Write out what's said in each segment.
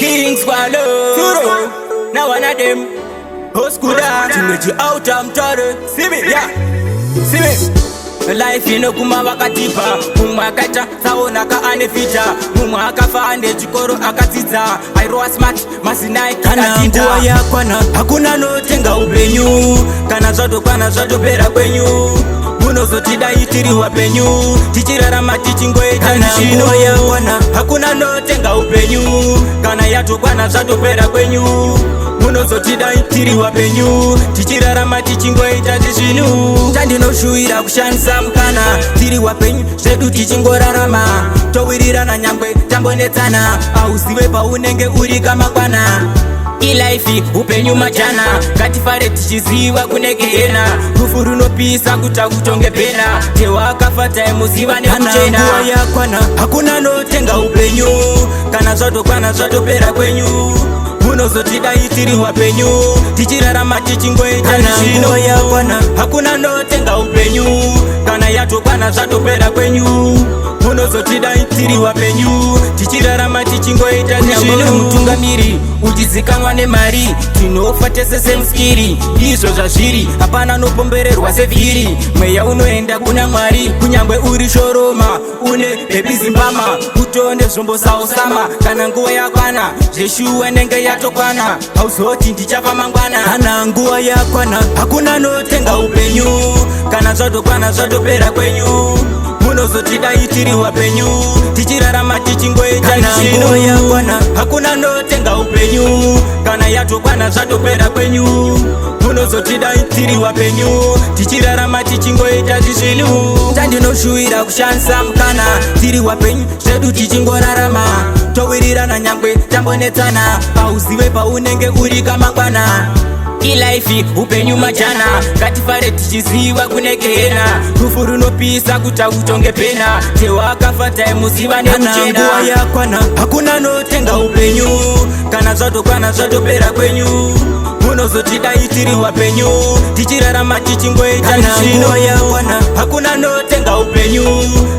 King Swallow. Now one of them. Oskuda. Chimeji out I'm tore. See me, yeah. See me. Life inokuma wakatipa mumwe akaita tsaona ane fita mumwe akafa ane chikoro akadzidza airowa smart mazinai kana nguwa yakwana hakuna notenga upenyu kana zvatokwana zvatopera kwenyu munozotidai tiri wapenyu tichirarama tichingoita nguwa yakwana hakuna notenga upenyu kana yatokwana zvatopera kwenyu munozotidai tiri wapenyu tichirarama tichingoita zvinhu tandinoshuwira kushandisa mukana tiri wapenyu zvedu tichingorarama towirirana nyangwe tambonetsana auzive paunenge uri kamakwana ilaifi upenyu majana ngatifare tichiziva kunekehena rufu runopisa kuta kutonge pena tewakafa taimuziva nekuchena nguwa yakwana hakuna notenga upenyu kana zvatokwana zvatopera kwenyu munozotidai tiri wapenyu tichirarama tichingoita nguwa yakwana hakuna notenga upenyu kana yatokwana zvatopera kwenyu munozotidai tiri wapenyu tichirarama tichingoita zvinhu mutungamiri uchizikanwa nemari tinofa tese semuskiri izvo zvazviri hapana nopombererwa sevhiri mweya unoenda kuna mwari kunyangwe uri shoroma une bebizimbama utonde zvombosaosama kana nguwa yakwana zveshuwa nenge yatokwana hauzoti ndichafa mangwana kana nguwa yakwana hakuna notenga upenyu kana zvatokwana zvatopera kwenyu munozotidai tiri wapenyu tichirarama tichingoita nguwa yakwana hakuna notenga upenyu kana yatokwana zvatopera kwenyu munozotidai tiri wapenyu tichirarama tichingoita zvinhu tandinoshuwira kushandisa mukana tiri wapenyu zvedu tichingorarama towirirana nyangwe tambonetsana auzive paunenge uri kamangwana ilaifi upenyu majana ngatifare tichiziva kunekehena rufu runopisa kuta kutonge pena tewakafa taimuziva nekuchena nguwa yakwana hakuna notenga upenyu kana zvatokwana zvatopera kwenyu munozotidai tiri wapenyu tichirarama tichingoita nguwa yakwana hakuna notenga upenyu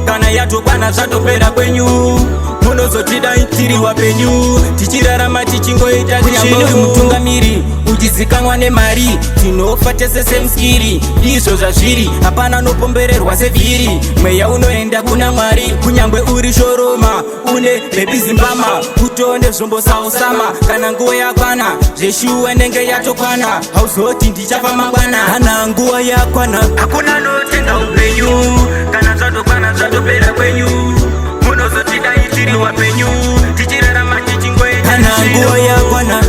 kana yatokwana zvatopera kwenyu munozotidai tiri wapenyu tichirarama tichingoita zvinhu mutungamiri uchizikanwa nemari tinofa tese semuskiri izvo zvazviri hapana nopombererwa sevhiri mweya unoenda kuna mwari kunyangwe uri shoroma une bebizimbama utonde zvombosaosama kana nguwa yakwana zveshuwa nenge yatokwana hauzoti ndichafa mangwana kana nguwa yakwana hakuna notenga upenyu kana zvatokwana zvatopera kwenyu munozotidai tiri wapenyu tichirarama tichingoita nguwa yakwana